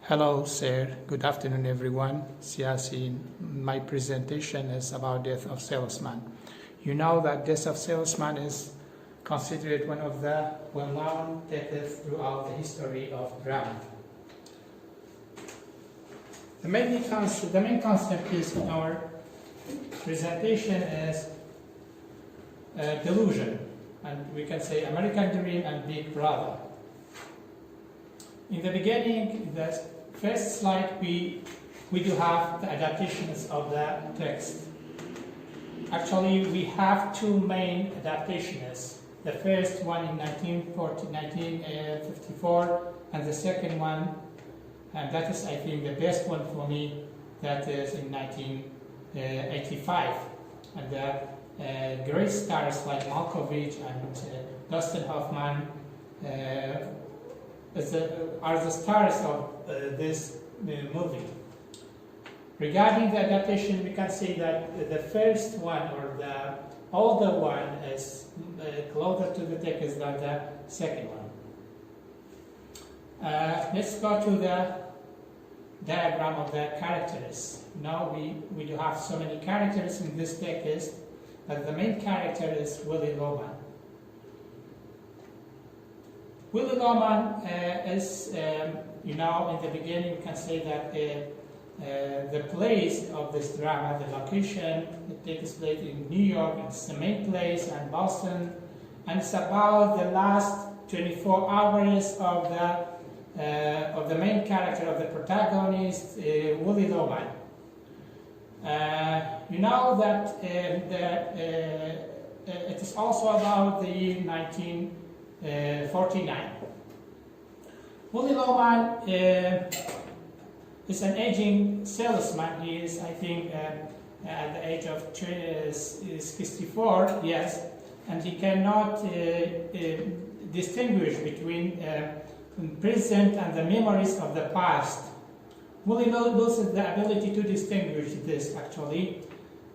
Hello, sir. Good afternoon, everyone. Siasin, my presentation is about Death of Salesman. You know that Death of Salesman is considered one of the well-known deaths throughout the history of drama. The main concept is in our presentation is delusion, and we can say American Dream and Big Brother. In the beginning, the first slide, we do have the adaptations of the text. Actually, we have two main adaptations. The first one in 1954, and the second one, and that is, I think, the best one for me, that is in 1985. And the great stars like Malkovich and Dustin Hoffman are the stars of this movie. Regarding the adaptation, we can say that the first one, or the older one, is closer to the text than the second one. Let's go to the diagram of the characters. Now we do have so many characters in this text, but the main character is Willy Loman. Willy Loman is, in the beginning, you can say that the place of this drama, the location, it takes place in New York. It's the main place, and Boston, and it's about the last 24 hours of the main character, of the protagonist, Willy Loman. You know that it is also about the year 1949. Willy Loman is an aging salesman. He is, I think, at the age of 64, yes, and he cannot distinguish between present and the memories of the past. Willy loses the ability to distinguish this, actually,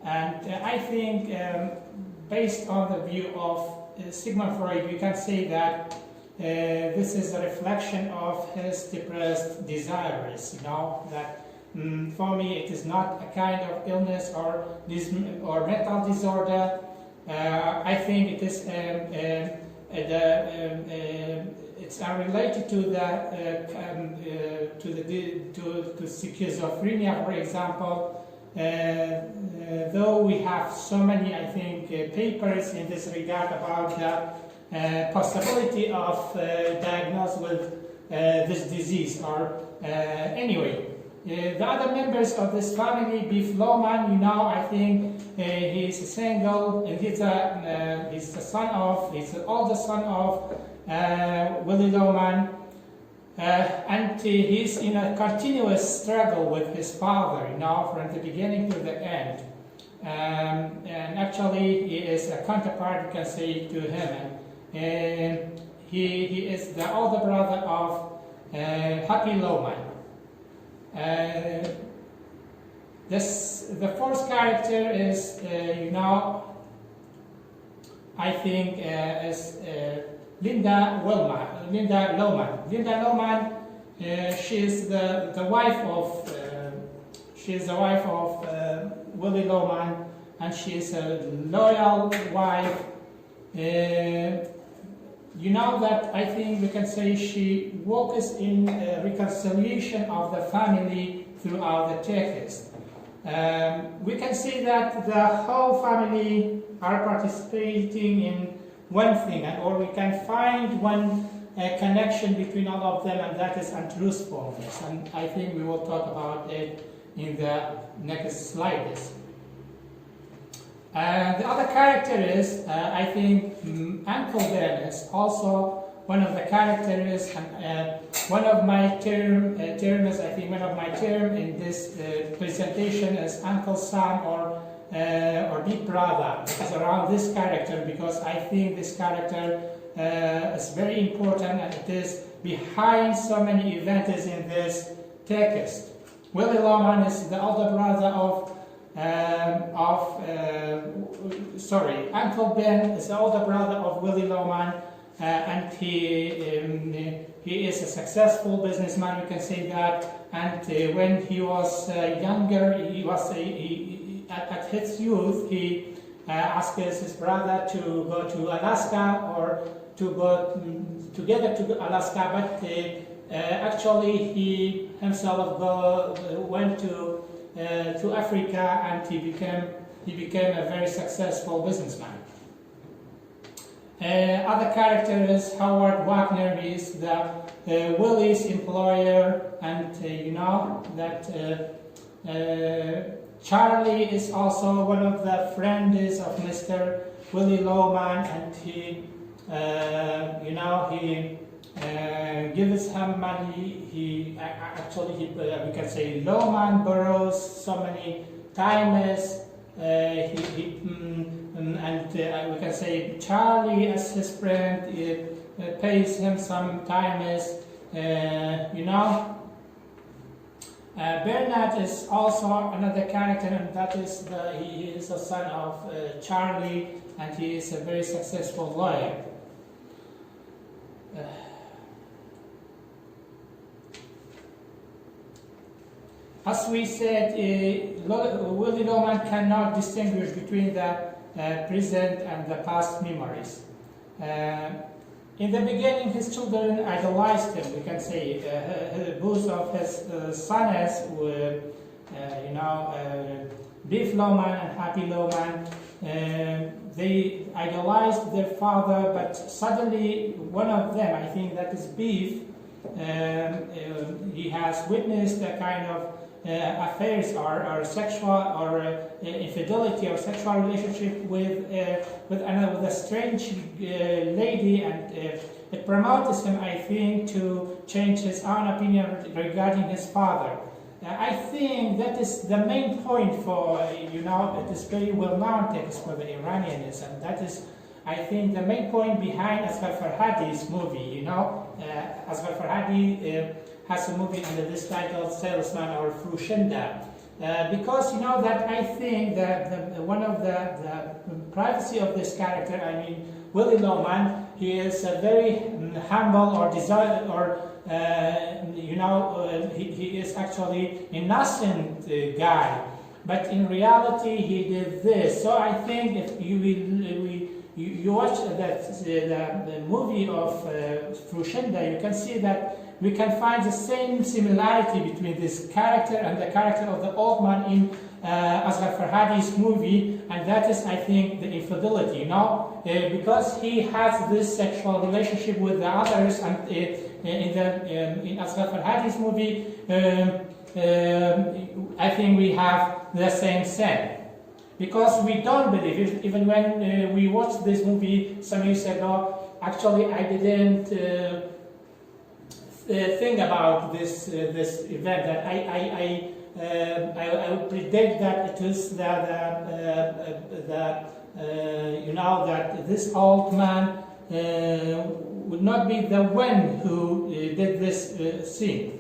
and I think, based on the view of Sigmund Freud, we can say that this is a reflection of his depressed desires. That for me it is not a kind of illness or mental disorder. I think it is it's unrelated to schizophrenia, for example. Though we have so many, I think, papers in this regard about the possibility of diagnosis with this disease. Or anyway, the other members of this family, Beef Loman, I think he's single, and he's the oldest son of Willy Loman. And he's in a continuous struggle with his father, from the beginning to the end. And actually, he is a counterpart, you can say, to him. And he is the older brother of Happy Loman. The fourth character is, I think, is Linda Loman. Linda Loman, she is the wife of Willy Loman, and she is a loyal wife. That I think we can say she works in reconciliation of the family throughout the text. We can see that the whole family are participating in one thing, or we can find one connection between all of them, and that is untruthfulness. And I think we will talk about it in the next slides. The other character is, I think, Uncle Ben is also one of the characters, and one of my terms in this presentation is Uncle Sam or Big Brother. It is around this character because I think this character is very important, and it is behind so many events in this text. Willy Loman is the older brother of Uncle Ben is the older brother of Willy Loman, and he he is a successful businessman, we can say that. And when he was younger, at his youth, he asked his brother to go to Alaska, or to go together to Alaska, but actually he himself went to Africa, and he became a very successful businessman. Other character is Howard Wagner. He is the Willie's employer, and you know that Charlie is also one of the friends of Mr. Willie Loman, and he gives him money. We can say Loman borrows so many times. We can say Charlie, as his friend, pays him some times. Bernard is also another character, and that is he is a son of Charlie, and he is a very successful lawyer. As we said, Willie Loman cannot distinguish between the present and the past memories. In the beginning, his children idolized him. We can say both of his sons were, Beef Loman and Happy Loman. They idolized their father, but suddenly one of them, I think that is Beef, he has witnessed a kind of affairs or sexual or infidelity or sexual relationship with a strange lady, and it promotes him, I think, to change his own opinion regarding his father. I think that is the main point for, it is very well-known text for the Iranians, and that is, I think, the main point behind Asghar Farhadi's movie. Asghar Farhadi has a movie under this title, Salesman or Frushinda, because that I think that one of the privacy of this character, Willie Loman, he is a very humble or he is actually innocent guy, but in reality he did this. So I think if you watch the movie of Frushinda, you can see that we can find the same similarity between this character and the character of the old man in Asghar Farhadi's movie, and that is, I think, the infidelity, because he has this sexual relationship with the others, and in Asghar Farhadi's movie, I think we have the same sin. Because we don't believe, even when we watched this movie some years ago, actually I didn't think about this event. That I would predict that it is that this old man would not be the one who did this thing.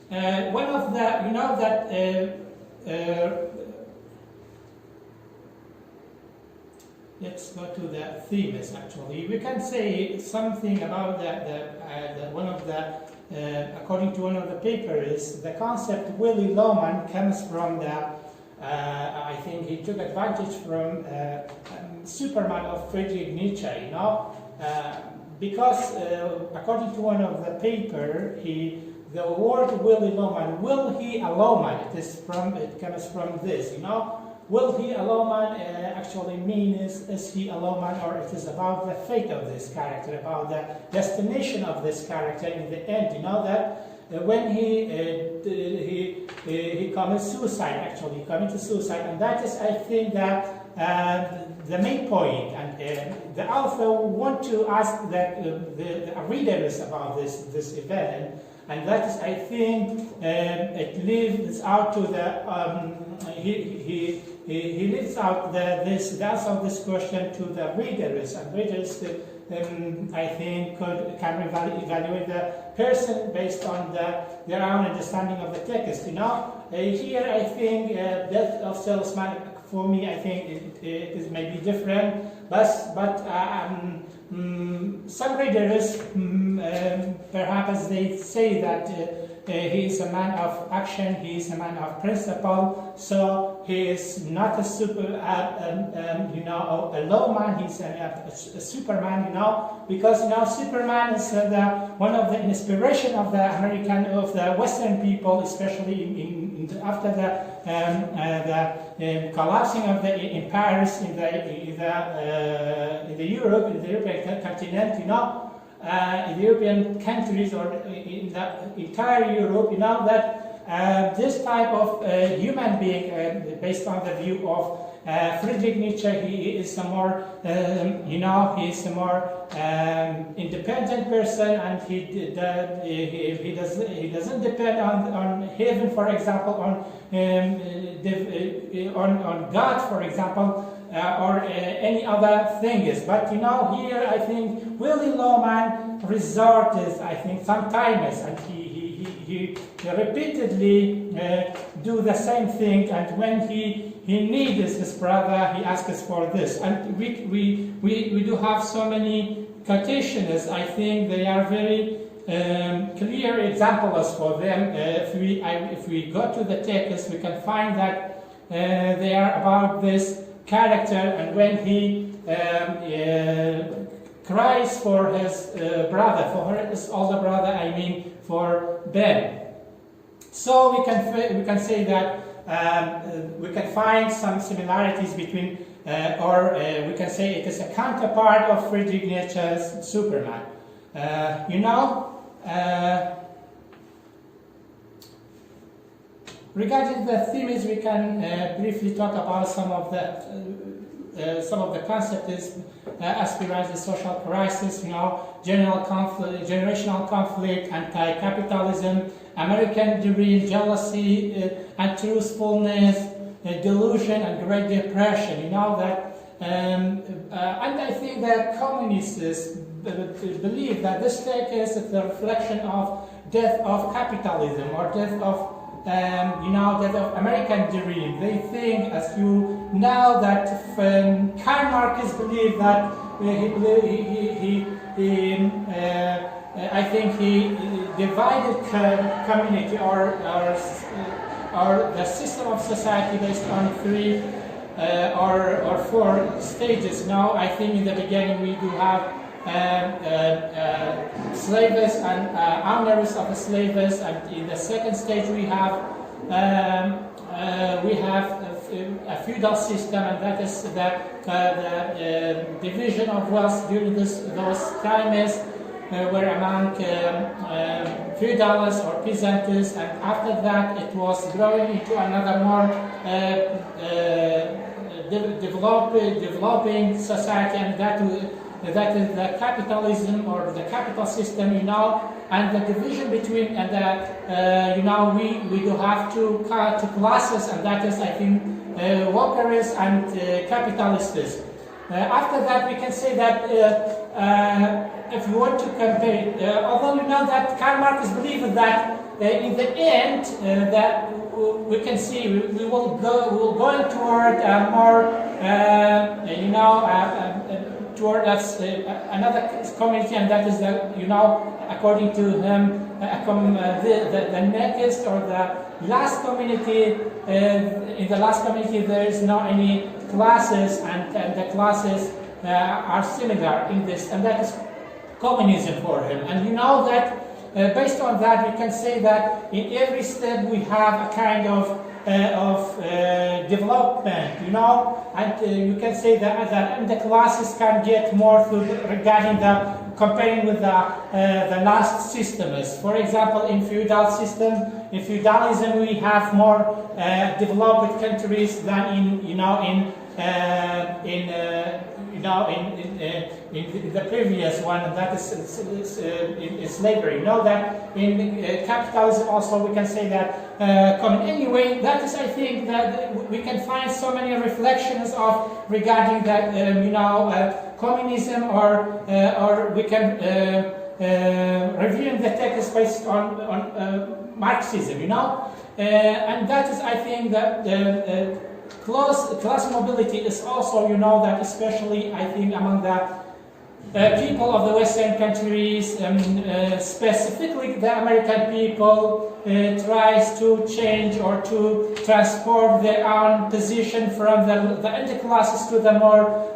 One of the, let's go to the themes. Actually, we can say something about one of the, according to one of the papers, the concept Willie Loman comes from the. I think he took advantage from Superman of Friedrich Nietzsche. Because according to one of the paper, the word Willie Loman, will he a Loman? It comes from this, Will he a Loman actually means is he a Loman, or it is about the fate of this character, about the destination of this character in the end. That when he commits suicide, actually he committed suicide, and that is, I think, that the main point, and the author want to ask that the readers about this event. And that is, I think, it leaves out to the he leaves out the answer of this question to the readers, and readers, I think, can evaluate the person based on their own understanding of the text. Here I think Death of Salesman, for me, I think it is maybe different, but some readers, perhaps they say that he is a man of action, he is a man of principle, so he is not a a low man, he's a superman, because Superman is one of the inspiration of the Western people, especially after the collapsing of the empires in the European continent, in the European countries or in the entire Europe, that this type of human being, based on the view of Friedrich Nietzsche, he is a more, he is a more independent person, and he doesn't depend on heaven, for example, on God, for example, or any other things. But here I think Willy Loman resorted, I think, sometimes, and he repeatedly do the same thing, and when he needs his brother, he asks for this. And we do have so many quotations. I think they are very clear examples for them. If we go to the text, we can find that they are about this character, and when he cries for his brother, for his older brother, I mean for Ben. So we can say that we can find some similarities between, we can say it is a counterpart of Friedrich Nietzsche's Superman. Regarding the themes, we can briefly talk about some of the concepts: aspirants, the social crisis, generational conflict, anti-capitalism, American dream, jealousy, untruthfulness, delusion, and Great Depression. And I think that communists believe that this text is the reflection of death of capitalism, or death of death of American dream. They think, as you know, that Karl Marx believed that I think he divided community or the system of society based on three or four stages. Now, I think in the beginning we do have slaves and owners of the slaves, and in the second stage we have a feudal system, and that is the division of wealth during those times were among feudals or peasants, and after that it was growing into another more developing society, and that is the capitalism or the capital system, and the division between, and we do have two classes, and that is, I think, workers and capitalists. After that, we can say that if you want to compare, although that Karl Marx believed that in the end that we can see we will go toward a more toward us another community, and that is according to him the next or the last community. In the last community there is no any classes, and the classes are similar in this, and that is communism for him. And that based on that we can say that in every step we have a kind of development, and you can say that the classes can get more regarding the comparing with the last systems. For example, in feudalism we have more developed countries than in the previous one, and that is slavery. That in capitalism also we can say that anyway, that is, I think, that we can find so many reflections of regarding that communism, or we can review the text based on Marxism, and that is, I think, that class mobility is also, that especially, I think, among the people of the Western countries, specifically the American people, tries to change or to transport their own position from the elite classes to the more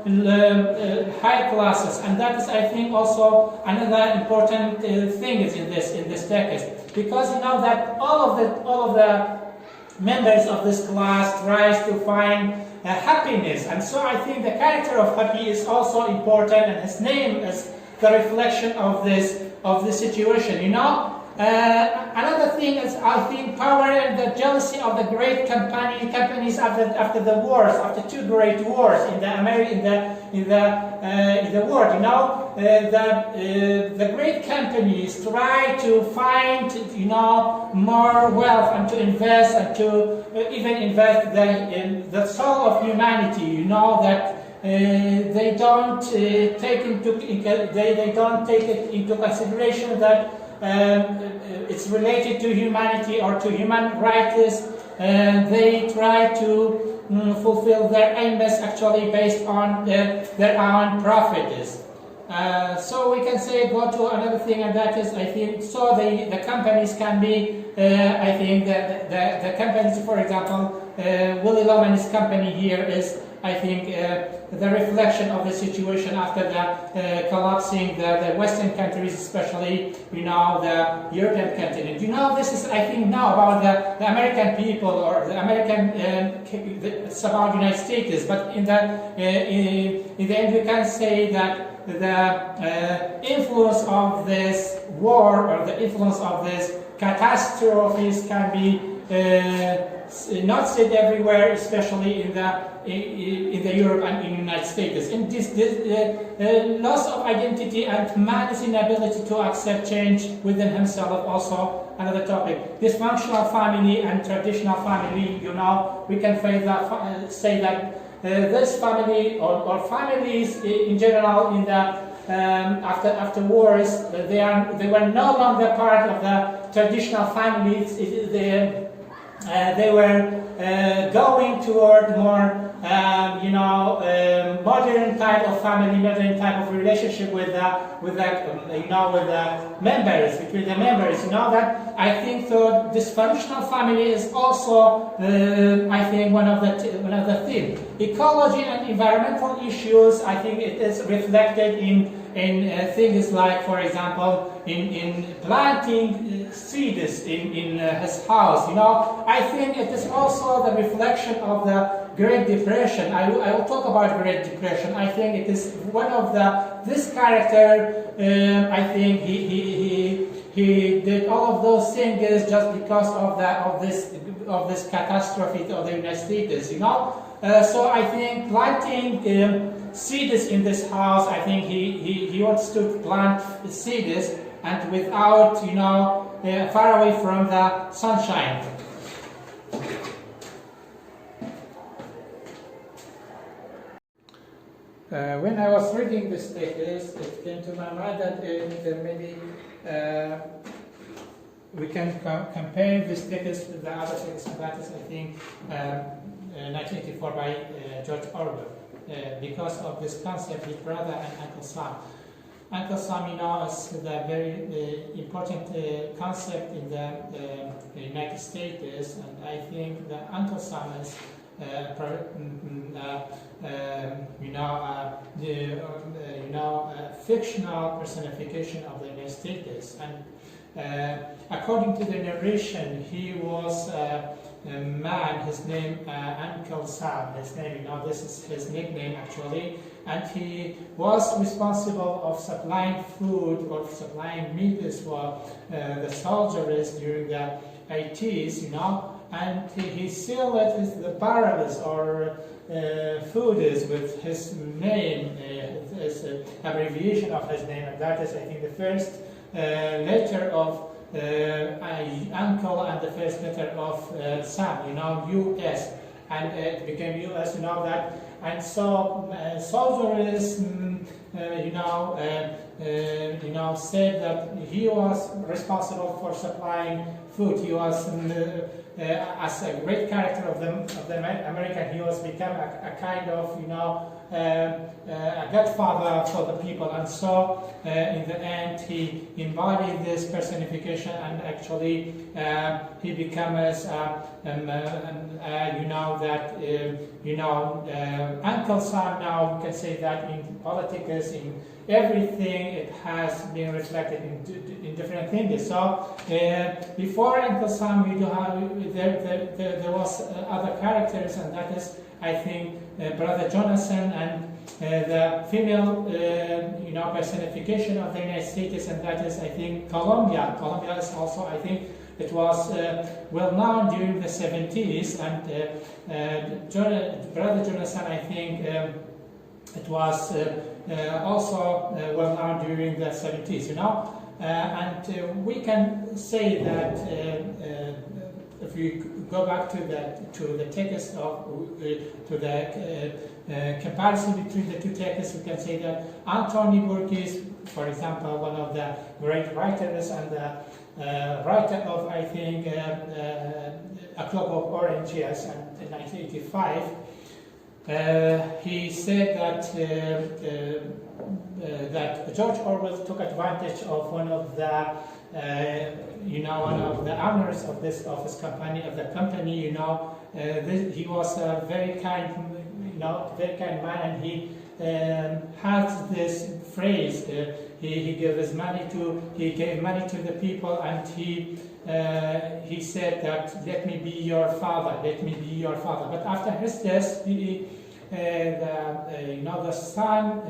high classes, and that is, I think, also another important thing is in this text, because you know that all of the members of this class tries to find happiness, and so I think the character of Happy is also important, and his name is the reflection of this situation. You know, another thing is, I think, power and the jealousy of the great companies after the wars, after two great wars in the world. You know, the great companies try to find, you know, more wealth and to invest and to even invest the soul of humanity. You know that they don't take it into consideration that it's related to humanity or to human rights. They try to fulfill their aims actually based on their own profits. So we can say go to another thing, and that is, I think, so the companies can be, I think the companies, for example, Willy Loman's company here is, I think, the reflection of the situation after the collapsing the Western countries, especially, you know, the European continent. You know, this is, I think, now about the American people or the American, it's about the United States, but in the end we can say that the influence of this war or the influence of this catastrophes can be not seen everywhere, especially in the Europe and in the United States. And this loss of identity and man's inability to accept change within himself, also another topic. Dysfunctional family and traditional family. You know, we can say that this family or families in general in the after wars, they were no longer part of the traditional families. They were going toward more, you know, modern type of family, modern type of relationship with the members, between the members. You know that I think the dysfunctional family is also, I think, one of the themes. Ecology and environmental issues, I think it is reflected in things like, for example, in planting seeds in his house. You know, I think it is also the reflection of the Great Depression. I will talk about Great Depression. I think it is one of this character. I think he did all of those things just because of this catastrophe of the United States. You know, so I think planting seeds in this house, I think he wants to plant seeds and without, you know, far away from the sunshine. When I was reading this text, it came to my mind that maybe we can compare this text with the other text, that is, I think, 1984 by George Orwell. Because of this concept with brother and Uncle Sam. Uncle Sam, you know, is the very important concept in the United States, and I think that Uncle Sam is, fictional personification of the United States. And according to the narration, he was a man, his name Uncle Sam, his name, you know, this is his nickname actually, and he was responsible of supplying food or supplying meals for the soldiers during the 80s, you know, and he sealed it with the barrels or food is with his name, his abbreviation of his name, and that is, I think, the first letter of uncle and the first letter of Sam, you know, U.S., and it became U.S., you know that, and so soldiers, said that he was responsible for supplying food. He was, as a great character of the American, he was become a kind of, a godfather for the people, and so in the end he embodied this personification, and actually he becomes Uncle Sam. Now we can say that in politics, in everything, it has been reflected in different things. So before Uncle Sam, we do have there was other characters, and that is, I think, Brother Jonathan, and the female, personification of the United States, and that is, I think, Colombia. Colombia is also, I think, it was well known during the 70s, and Brother Jonathan, I think, it was also well known during the 70s, and we can say that if we go back to the text of to the comparison between the two texts, we can say that Anthony Burgess, for example, one of the great writers and the writer of, I think, A Cloak of Oranges in 1985, he said that George Orwell took advantage of one of the owners of his company, he was a very kind, man, and he had this phrase. He gave money to the people, and he said that, let me be your father, let me be your father. But after his death, the son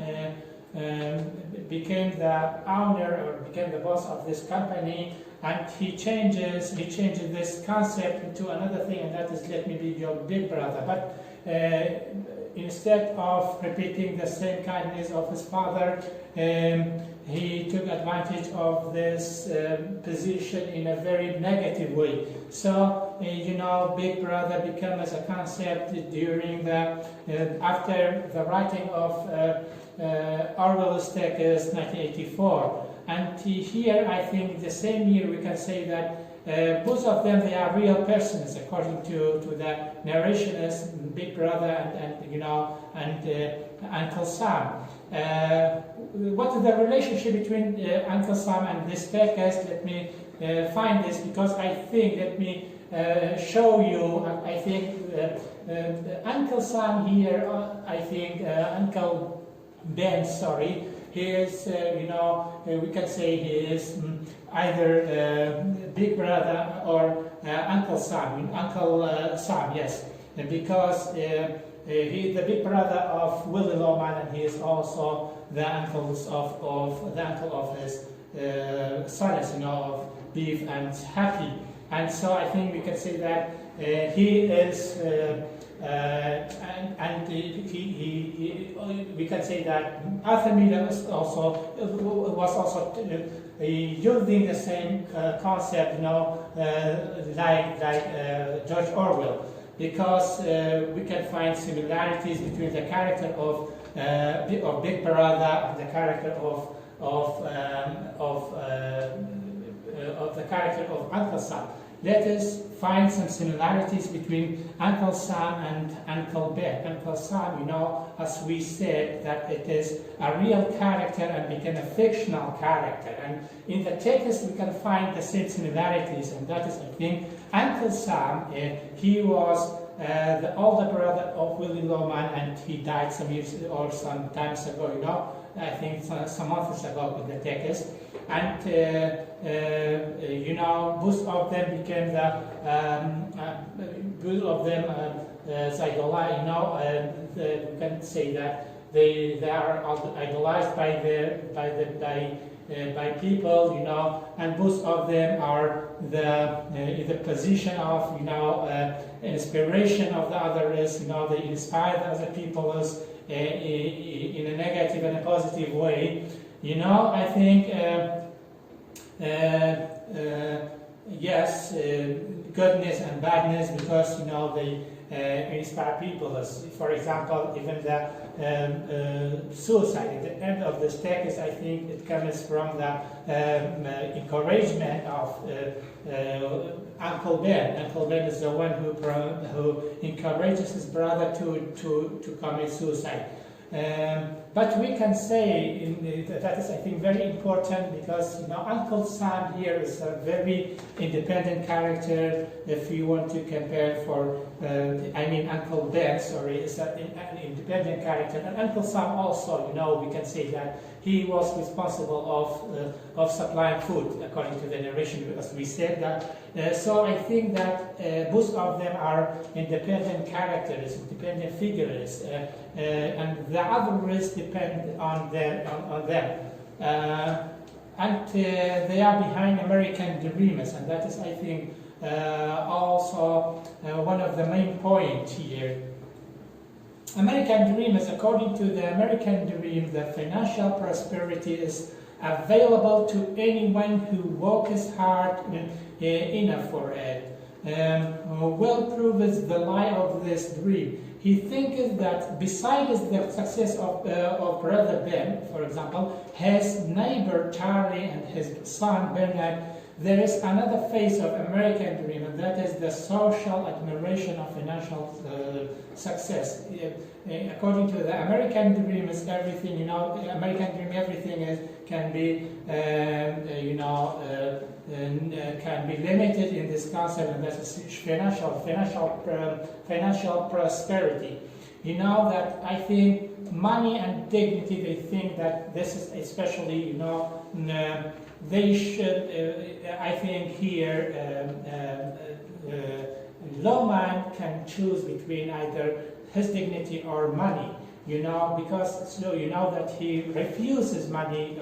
became the owner, or became the boss of this company, and he changes this concept into another thing, and that is, let me be your big brother. But instead of repeating the same kindness of his father, he took advantage of this position in a very negative way. So, Big Brother became as a concept during after the writing of Orwell's text, 1984. And here, I think, the same year, we can say that both of them, they are real persons, according to the narrationist, Big Brother and Uncle Sam. What is the relationship between Uncle Sam and this text? Let me find this, because I think, let me show you, I think, Uncle Sam here, I think, Uncle Ben, sorry, he is, we can say he is either Big Brother or Uncle Sam, yes, because he is the big brother of Willie Loman, and he is also the uncle of his sons, of Beef and Happy. And so I think we can say that he is, we can say that Arthur Miller was also using the same concept, like George Orwell, because we can find similarities between the character of Big Brother and the character of the character of Uncle Sam. Let us find some similarities between Uncle Sam and Uncle Ben. Uncle Sam, as we said, that it is a real character and became a fictional character. And in the text, we can find the same similarities, and that is, I think, Uncle Sam, he was the older brother of Willie Loman, and he died some years or some times ago, I think some months ago in the text. And both of them became we can say that they are idolized by people, and both of them are in the position of inspiration of the others. They inspire the other people in a negative and a positive way. I think yes, goodness and badness, because they inspire people. For example, even the suicide at the end of this text, I think it comes from the encouragement of Uncle Ben. Uncle Ben is the one who encourages his brother to commit suicide. But we can say that is, I think, very important because Uncle Sam here is a very independent character. If you want to compare Uncle Ben, sorry, is an independent character, and Uncle Sam also, we can say that he was responsible of supplying food, according to the narration, as we said that. So I think that both of them are independent characters, independent figures, and the others depend on them. And they are behind American dreamers, and that is, I think, also one of the main points here. American dream is, according to the American dream, the financial prosperity is available to anyone who works hard enough for it. Well proves the lie of this dream. He thinks that besides the success of Brother Ben, for example, his neighbor Charlie and his son Bernard, there is another phase of American dream, and that is the social admiration of financial success. According to the American dream, is everything. American dream, everything can be can be limited in this concept, and that is financial prosperity. That I think money and dignity. They think that this is especially they should, I think here, low man can choose between either his dignity or money, because that he refuses money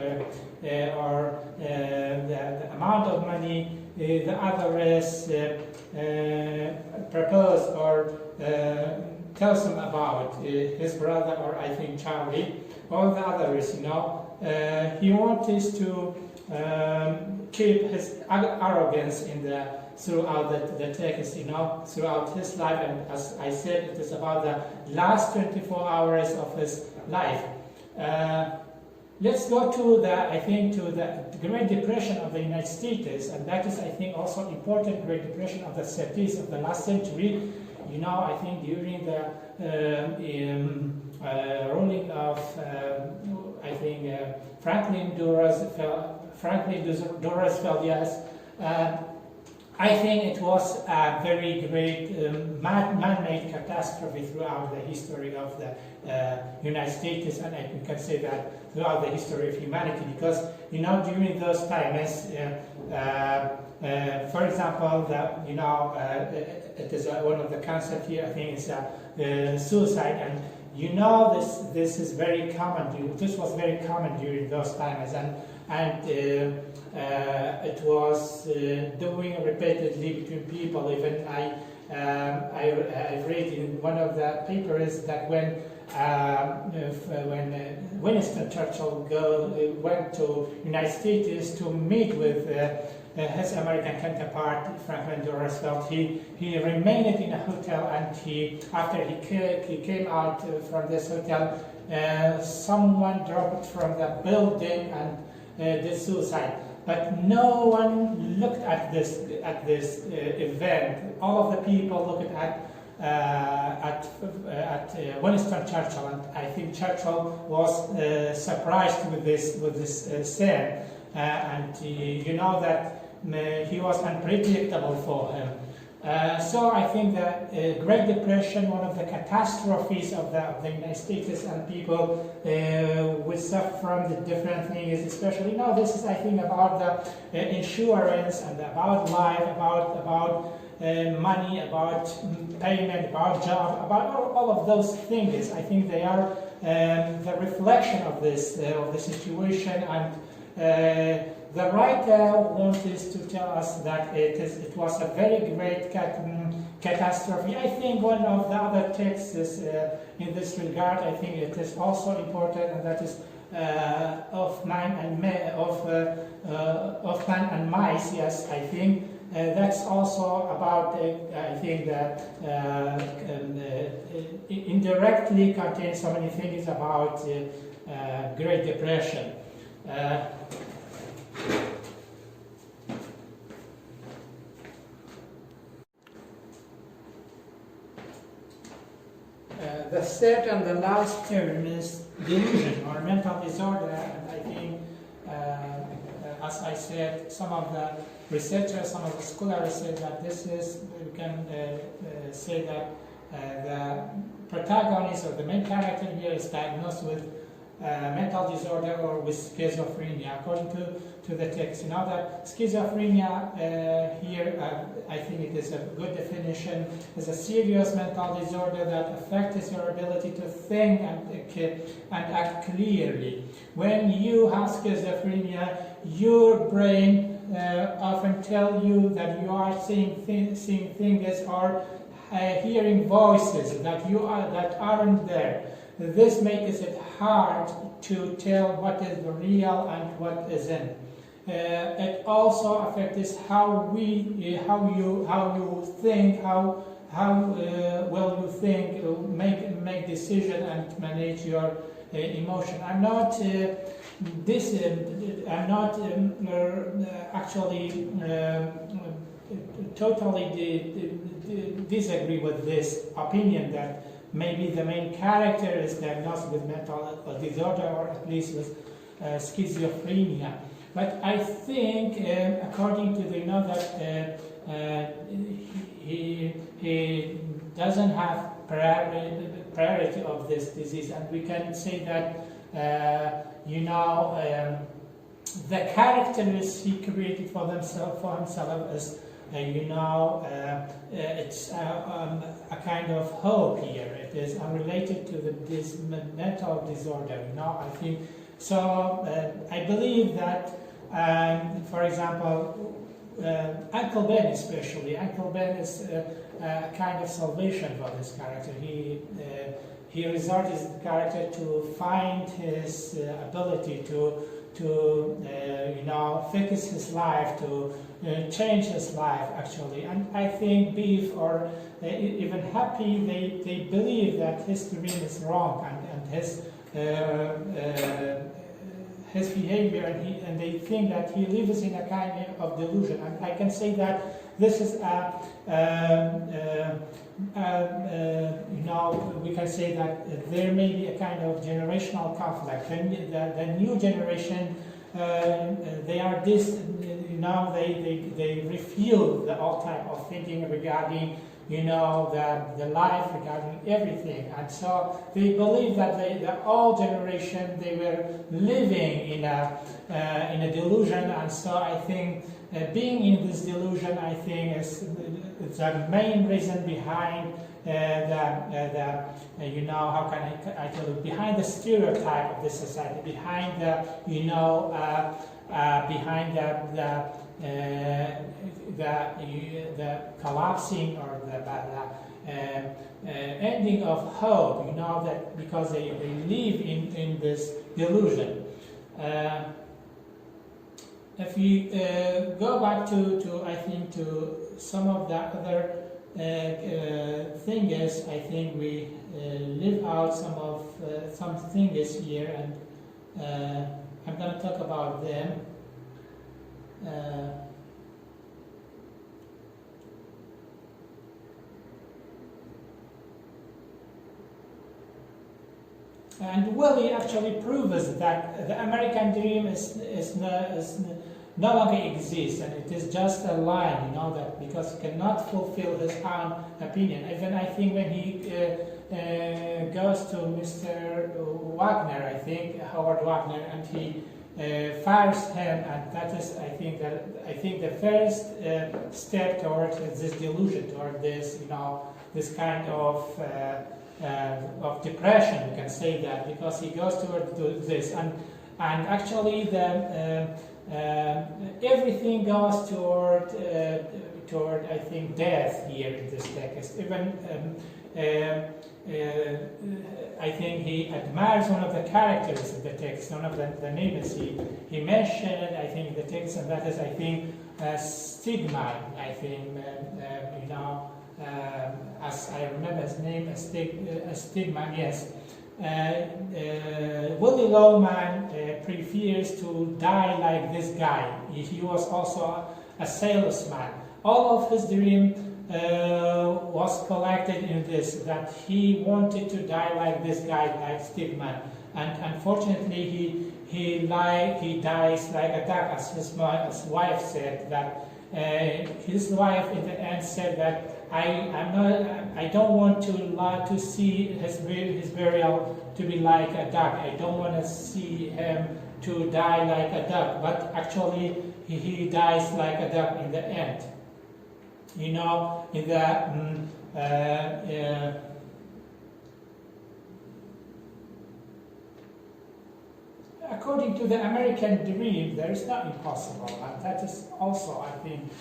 or the amount of money the other is proposed or tells him about his brother, or I think Charlie, or the others, he wants to keep his arrogance throughout the text, throughout his life, and as I said, it is about the last 24 hours of his life. Let's go to the Great Depression of the United States, and that is, I think, also important. Great Depression of the 30s of the last century. I think during the ruling of Franklin D. Roosevelt, yes. I think it was a very great man-made catastrophe throughout the history of the United States, and we can say that throughout the history of humanity, because during those times, for example, it is one of the concepts here. I think is suicide, and this is very common. This was very common during those times, and it was doing repeatedly between people. Even I read in one of the papers that when Winston Churchill went to United States to meet with his American counterpart Franklin D. Roosevelt, he remained in a hotel, and after he came out from this hotel, someone dropped from the building and did suicide. But no one looked at this event. All of the people looked at Winston Churchill, and I think Churchill was surprised with this scene, and that he was unpredictable for him. So I think that Great Depression, one of the catastrophes of the United States, and people will suffer from the different things, especially this is, I think, about the insurance and about life, about money, about payment, about job, about all of those things. I think they are the reflection of the situation, and the writer wanted to tell us that it was a very great catastrophe. I think one of the other texts in this regard, I think it is also important, and that is of man and mice. Yes, I think that's also about. I think that indirectly contains so many things about Great Depression. the third and the last term is delusion or mental disorder, and I think, as I said, some of the researchers, some of the scholars said that this is, we can say that the protagonist or the main character here is diagnosed with mental disorder or with schizophrenia, according to the text. You know that schizophrenia here, I think it is a good definition, is a serious mental disorder that affects your ability to think and act clearly. When you have schizophrenia, your brain often tell you that you are seeing things or hearing voices that aren't there. This makes it hard to tell what is real and what isn't. It also affects how you think, how well you think, make decision and manage your emotion. I'm not actually totally disagree with this opinion that maybe the main character is diagnosed with mental disorder or at least with schizophrenia. But I think, according to the that he doesn't have priority of this disease, and we can say that the characters he created for himself is it's a kind of hope here. It is unrelated to this mental disorder. I think so. I believe that, for example, Uncle Ben especially. Uncle Ben is a kind of salvation for this character. He resorted the character to find his ability to fix his life, to change his life actually. And I think Beef or even Happy, they believe that his dream is wrong and his behavior, and they think that he lives in a kind of delusion. And I can say that this is we can say that there may be a kind of generational conflict. The new generation, they are they refuse the old type of thinking regarding the life, regarding everything, and so they believe that the old generation, they were living in a delusion, and so I think being in this delusion, I think is the main reason behind how can I tell you, behind the stereotype of the society, behind the collapsing or the ending of hope, that because they live in this delusion. If we go back to I think to some of the other things, I think we leave out some things here, and I'm going to talk about them. And Willie actually proves that the American dream is no longer exists, and it is just a lie, that because he cannot fulfill his own opinion. Even I think when he goes to Mr. Wagner, I think Howard Wagner, and he fires him, and that is, I think the first step towards this delusion, toward this, this kind of depression. You can say that because he goes toward this, and actually everything goes toward I think death here in this text. Even I think he admires one of the characters in the text, one of the names he mentioned, I think, in the text, and that is, I think, Stigma. I think, as I remember his name, Stigma, yes. Willie Loman prefers to die like this guy. He was also a salesman. All of his dream was collected in this, that he wanted to die like this guy, like Stigman, and unfortunately he dies like a duck, as his wife said. That his wife in the end said that I don't want to see his burial to be like a duck. I don't want to see him to die like a duck, but actually he dies like a duck in the end. You know, in the according to the American dream, there is nothing impossible, and that is also, I think,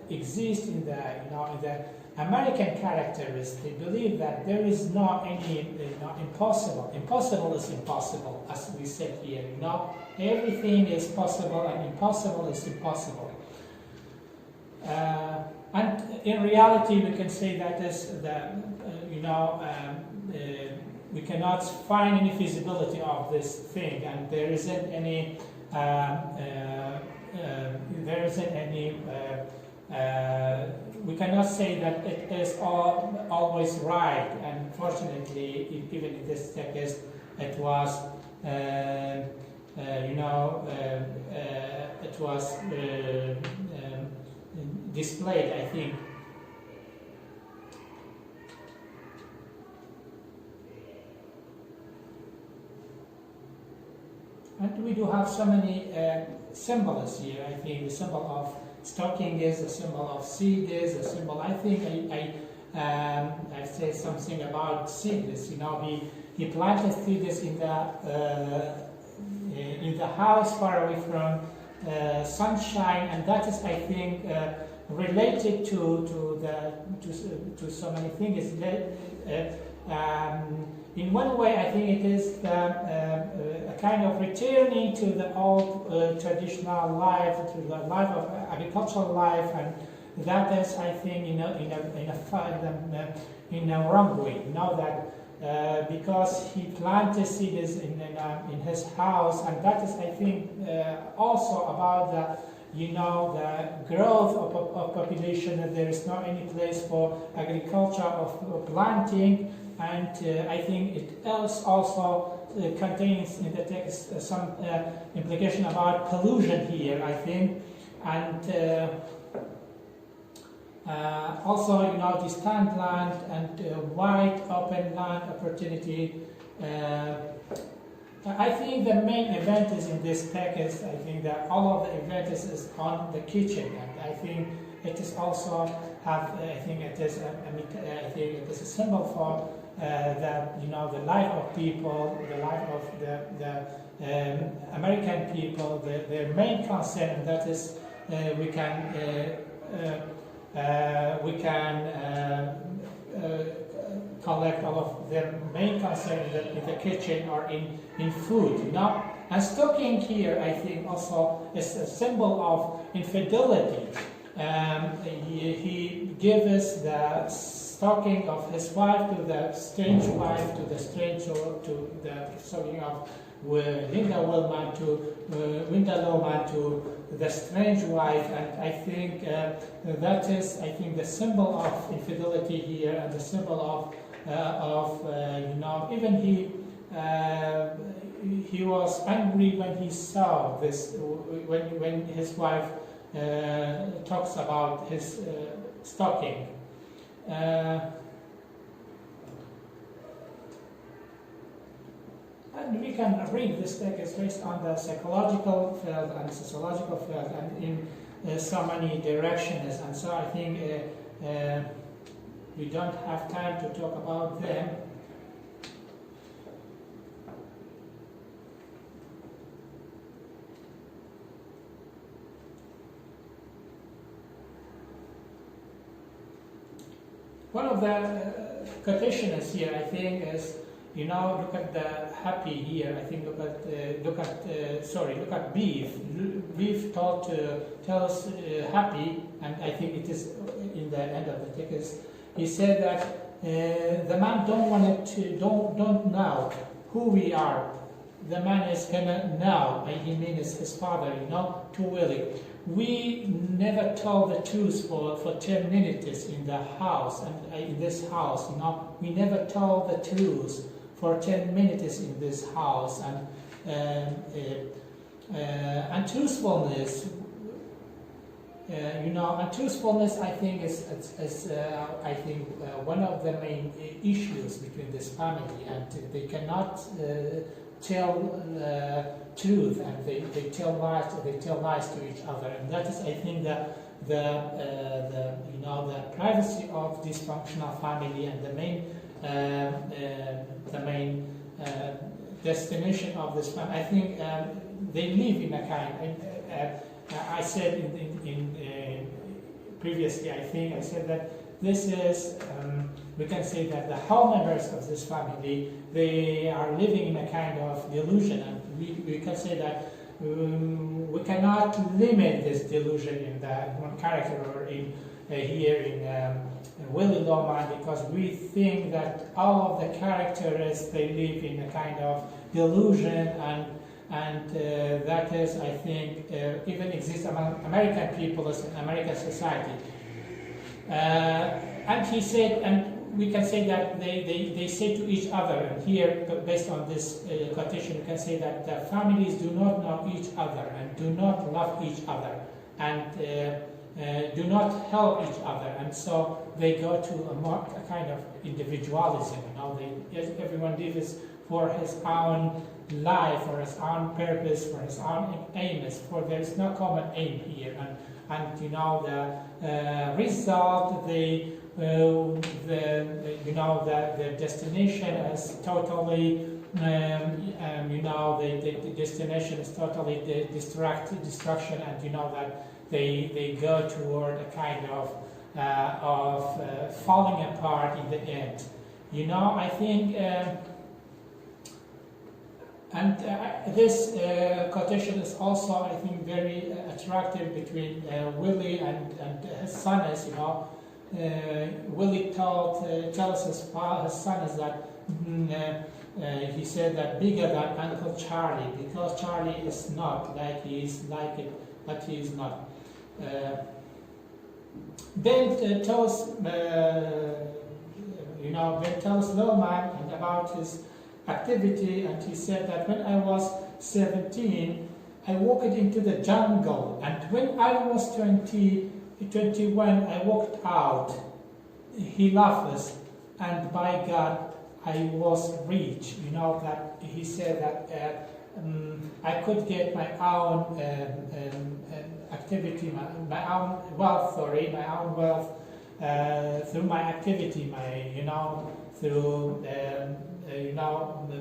exists in the in the American characteristics. They believe that there is not any impossible. Impossible is impossible, as we said here. Everything is possible, and impossible is impossible. And in reality, we can say that is we cannot find any feasibility of this thing, and there isn't any we cannot say that it is always right. And fortunately, even in this text, it was it was displayed, I think. And we do have so many symbols here. I think the symbol of stocking is, the symbol of seed is, the symbol. I think I said something about seeds. He planted seeds in the house far away from sunshine, and that is, I think, related to so many things. In one way, I think it is a kind of returning to the old traditional life, to the life of agricultural life, and that is, I think, in a wrong way. That because he planted seeds in his house, and that is, I think, also about the growth of population. That there is not any place for agriculture of planting. And I think it also contains in the text some implication about pollution here, I think. And also, distant land and wide open land opportunity. I think the main event is in this text. I think that all of the event is on the kitchen, and I think it is also have. I think it is. I think it is a symbol for that the life of people, the life of the American people, their main concern, and that is we can collect all of their main concern in the kitchen or in food. And stocking here, I think, also is a symbol of infidelity. He gives us the stocking of his wife to the strange wife, to the stranger, to the stocking of Linda Wellman to Winda Lohman to the strange wife, and I think that is, I think, the symbol of infidelity here, and the symbol of even he was angry when he saw this, when his wife talks about his stocking. And we can read this text based on the psychological field and sociological field, and in so many directions. And so I think we don't have time to talk about them. One of the quotations here, I think, is, look at the happy here. I think look at beef. Beef tells happy, and I think it is in the end of the text. He said that the man don't know who we are. the man is gonna know, he means his father, to Willie. We never told the truth for 10 minutes in the house, and in this house, we never told the truth for 10 minutes in this house, and truthfulness. And truthfulness, I think, is one of the main issues between this family, and they cannot tell truth, and they tell lies. They tell lies to each other, and that is, I think, the privacy of dysfunctional family, and the main destination of this family. I think they live in a kind. I said in previously, I said that this is, we can say that the whole members of this family, they are living in a kind of delusion, and we can say that we cannot limit this delusion in that one character or in here in Willie Loman, because we think that all of the characters, they live in a kind of delusion, and that is, I think, even exists among American people as an American society. And he said, and we can say that they say to each other, and here, based on this quotation, we can say that the families do not know each other, and do not love each other, and do not help each other, and so they go to a kind of individualism. Everyone lives for his own life, for his own purpose, for his own aims, for there is no common aim here, and the result, the destination is totally, the destination is totally destruction, and that they go toward a kind of falling apart in the end. I think. And this quotation is also, I think, very attractive between Willie and his son. As Willie tells his son is that he said that bigger than Uncle Charlie, because Charlie is not like he is like it, but he is not. Ben tells Loman about his activity, and he said that when I was 17, I walked into the jungle, and when I was 21, I walked out. He laughs, and by God, I was rich. That he said that I could get my own activity, my own wealth, through my activity, through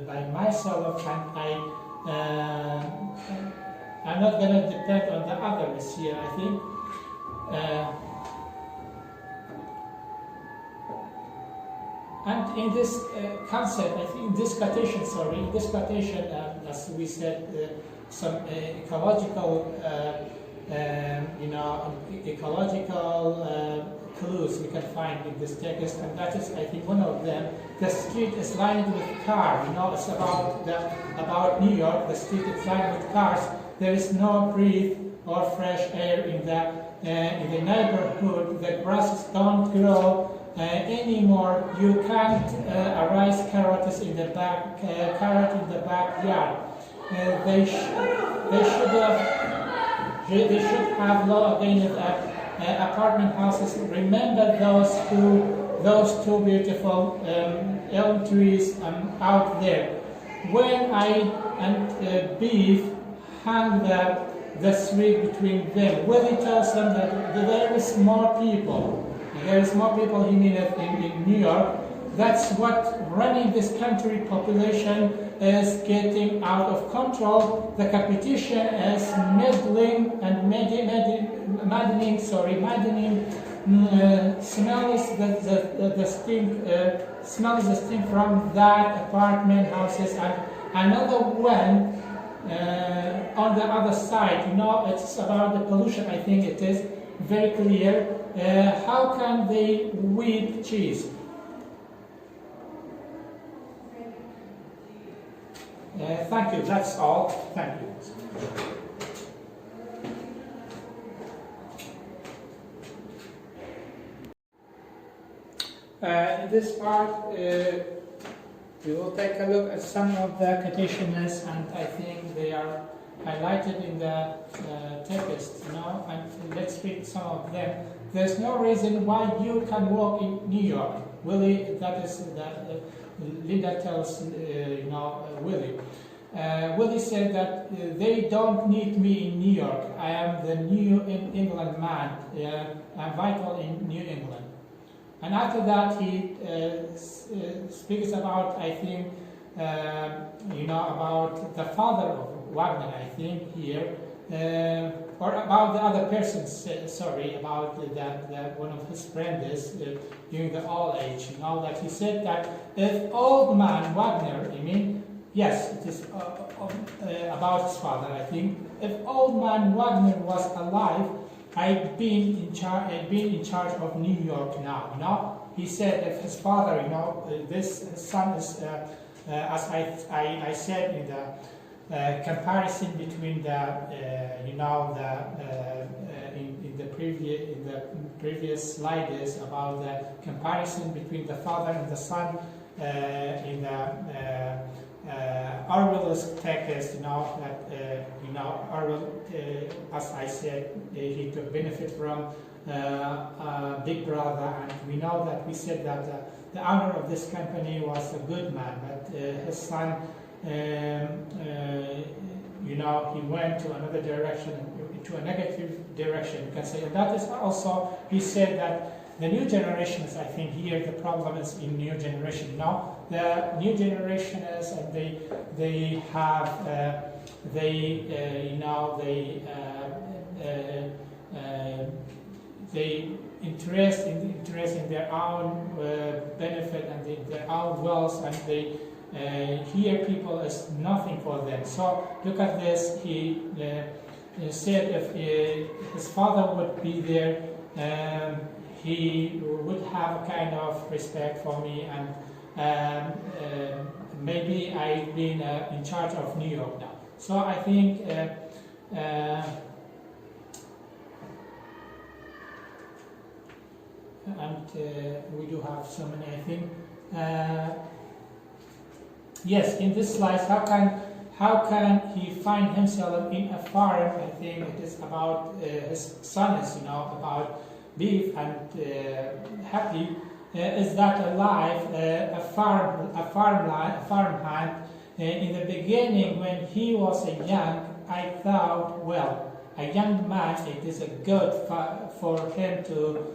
by myself, and I'm not going to depend on the others here, I think. And in this concept, I think in this quotation, as we said, some ecological clues we can find in this text, and that is, I think, one of them. The street is lined with cars. It's about New York. The street is lined with cars. There is no breath or fresh air in the neighborhood. The grasses don't grow anymore. You can't raise carrots in the backyard. They should have law against apartment houses. Remember those two beautiful elm trees out there. When I and Beef hung the street between them, Willie tells them that there is more people. There is more people, he means, in New York. That's what running this country population is getting out of control. The competition is maddening. Smells the stink from that apartment houses, and another one on the other side. It's about the pollution. I think it is very clear. How can they whip cheese? Thank you. That's all. Thank you. In this part, we will take a look at some of the conditions, and I think they are highlighted in the text, and let's read some of them. There's no reason why you can work in New York. Willie, that is that Linda tells Willie. Willie said that they don't need me in New York. I am the New England man. I'm vital in New England. And after that, he speaks about, I think, about the father of Wagner, I think, here, or about the other person, sorry, about that one of his friends during the old age, that he said that if old man Wagner, yes, it is about his father, I think, if old man Wagner was alive, I've been in charge of New York now. He said if his father, this son is, as I said in the comparison between in the previous slide is about the comparison between the father and the son in the Orwell's text, Orwell, as I said, he took benefit from Big Brother, and we know that we said that the owner of this company was a good man, but his son, he went to another direction, to a negative direction, you can say. And that is also, he said that the new generations, I think here the problem is in new generation. The new generation is, and they have they interest in their own benefit and their own wealth, and they hear people as nothing for them. So look at this. He said if his father would be there, he would have a kind of respect for me, and maybe I've been in charge of New York now. So I think we do have so many, I think. Yes, in this slide, how can he find himself in a farm? I think it is about his sons, about beef and happy. Is that alive? A farmhand. In the beginning, when he was young, I thought, well, a young man, it is a good for him to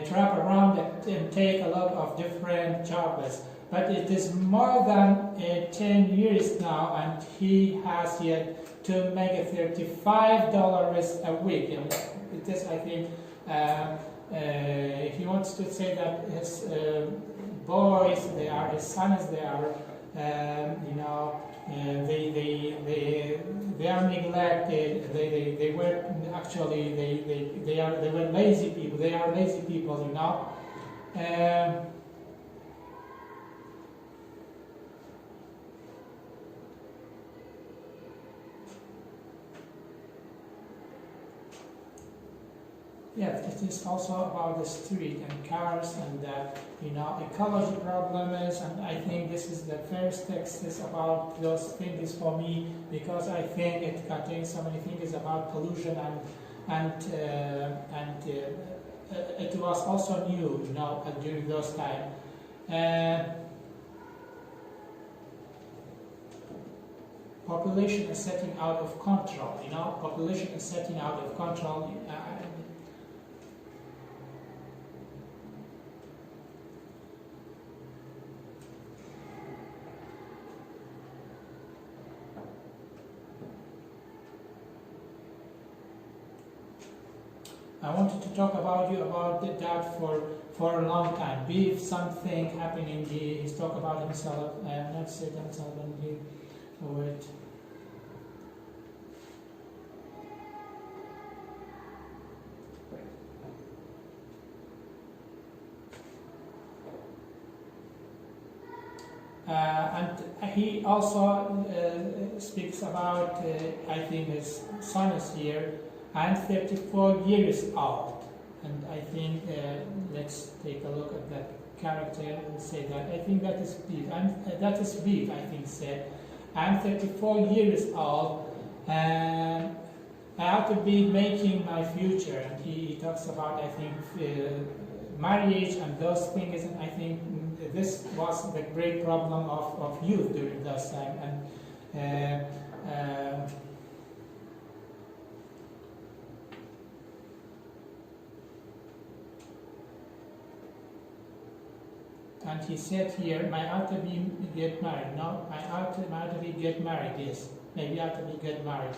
travel around and take a lot of different jobs. But it is more than 10 years now, and he has yet to make $35 a week. And it is, I think, he wants to say that his boys, they are his sons, they are, they are neglected. They were actually they were lazy people. They are lazy people, Yes, it is also about the street and cars and ecology problems, and I think this is the first text is about those things for me, because I think it contains so many things about pollution and it was also new, during those times. Population is setting out of control. Population is setting out of control. I wanted to talk about that for a long time. If something happening, he's talk about himself. Not say himself, and he would. And he also speaks about, I think his son is here, I'm 34 years old. And I think, let's take a look at that character and say that, I think that is Beef. That is Beef, I think, said, I'm 34 years old, and I have to be making my future. And he talks about, I think, marriage and those things, and I think this was the great problem of youth during those time. And he said here, my ought to be get married. No, my ought to be get married. Yes, maybe ought to be get married.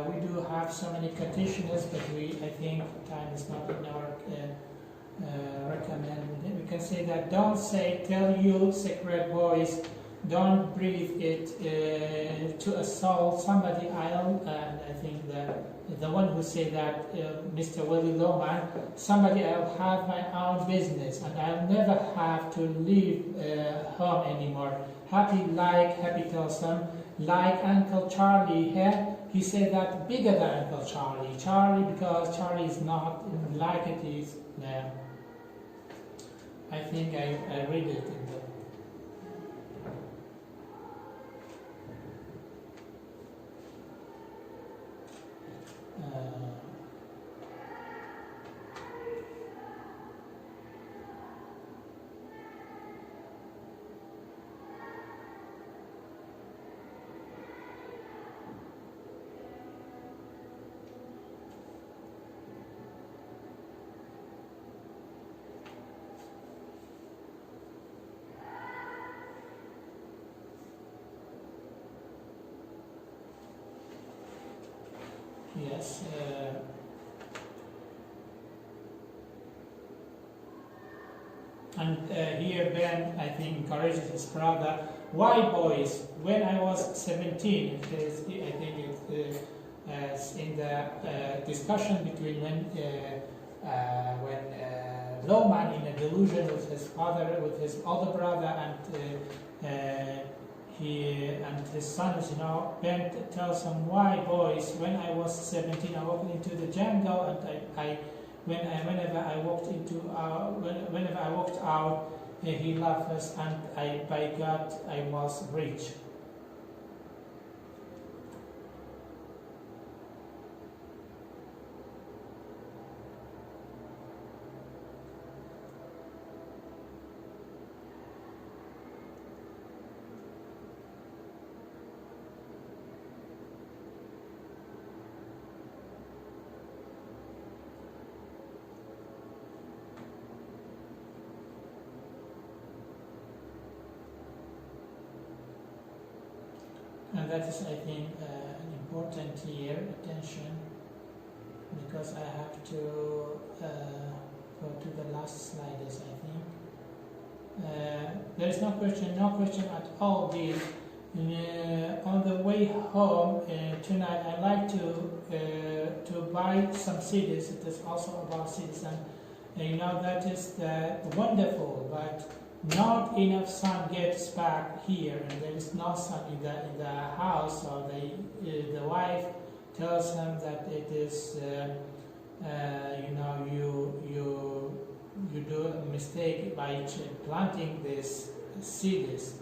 We do have so many petitioners, but I think time is not in our recommend. We can say that don't say, tell you secret voice, don't breathe it to assault somebody else. And I think that the one who said that, Mr. Willie Loman, somebody I'll have my own business and I'll never have to leave home anymore. Happy tells them, like Uncle Charlie here. He said that bigger than Uncle Charlie. Charlie, because Charlie is not like it is. I think I read it in the yes. And here Ben, I think, encourages his brother. Why, boys? When I was 17, I think it's in the discussion between when Loman in a delusion with his father, with his older brother, and he and his sons, Ben tells him, why, boys? When I was 17, I walked into the jungle, and whenever I walked out, he loved us, and by God, I was rich. And that is, I think, an important here, attention, because I have to go to the last slide, I think. There is no question at all. On the way home tonight, I like to buy some CDs. It is also about CDs, and that is wonderful, but not enough sun gets back here, and there is no sun in the house. So the wife tells him that it is you do a mistake by planting these seeds.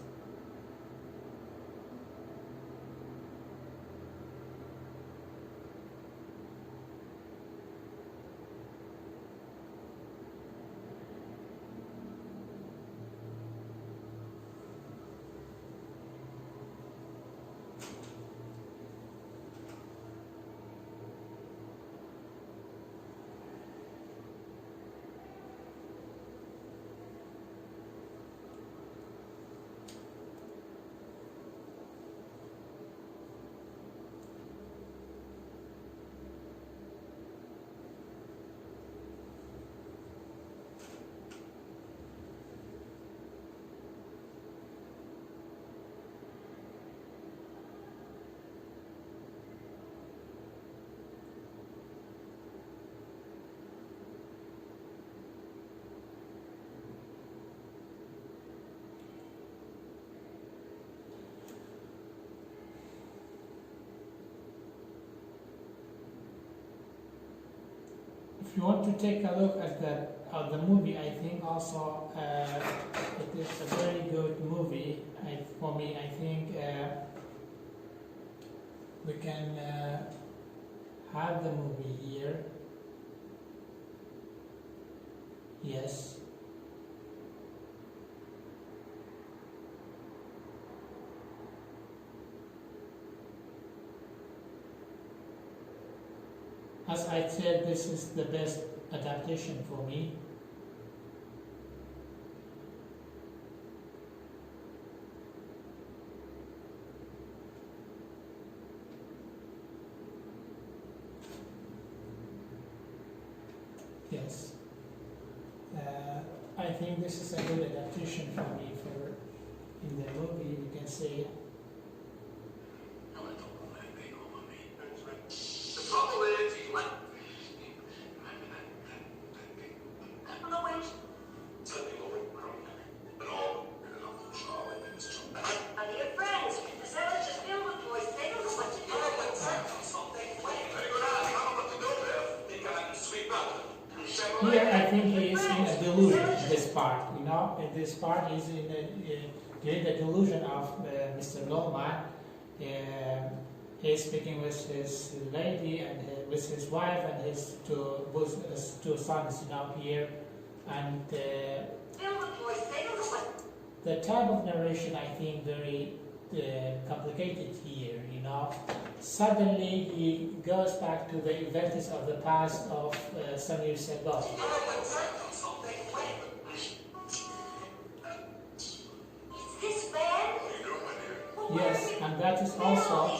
if you want to take a look at the movie, I think also it is a very good movie. For me, I think we can have the movie here. Yes. As I said, this is the best adaptation for me. Yes. I think this is a good adaptation for me for in the movie. You can say here, I think he is in a delusion, this part, you know, in this part he's in the delusion of Mr. Loma. He's speaking with his lady and with his wife and his two sons, you know, here. And the type of narration, I think, very complicated here, you know. Suddenly he goes back to the events of the past of some years ago. Yes, and that is also...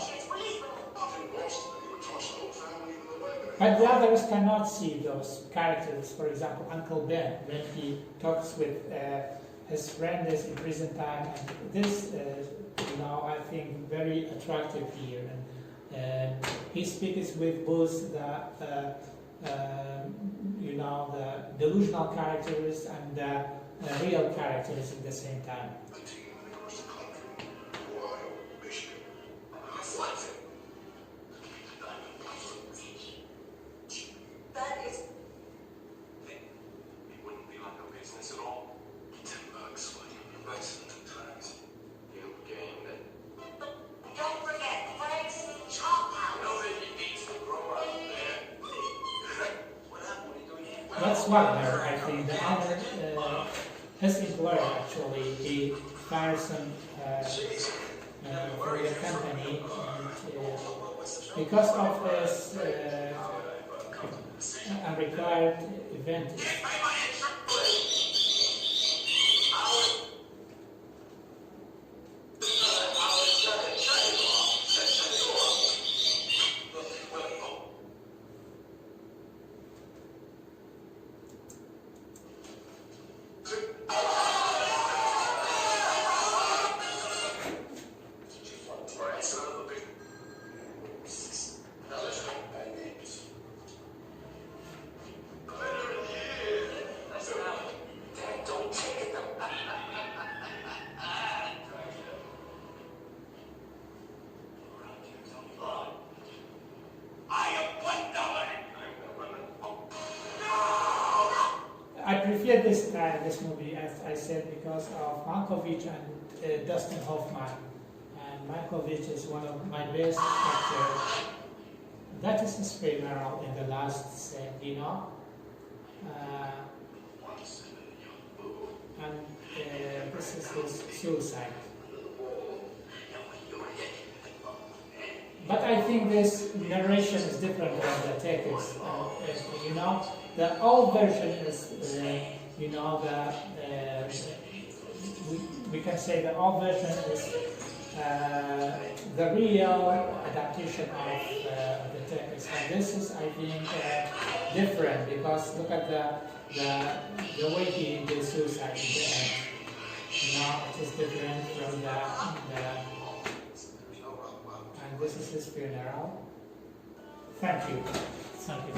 But the others cannot see those characters. For example, Uncle Ben, when he talks with his friend is in prison time, and this, you know, I think very attractive here. And he speaks with both the, you know, the delusional characters and the real characters at the same time. That's Wagner, I think. The other, his employer actually, he fires him for the company, and because of his unrequired event. I prefer this movie, as I said, because of Malkovich and Dustin Hoffman. And Malkovich is one of my best actors. That is his funeral in the last scene, you know. And this is his suicide. But I think this narration is different from the text. You know, the old version is, you know, we can say the old version is the real adaptation of the text. And this is, I think, different because look at the way he did suicide in the end. You know, it is different from and this is his funeral. Thank you. Thank you.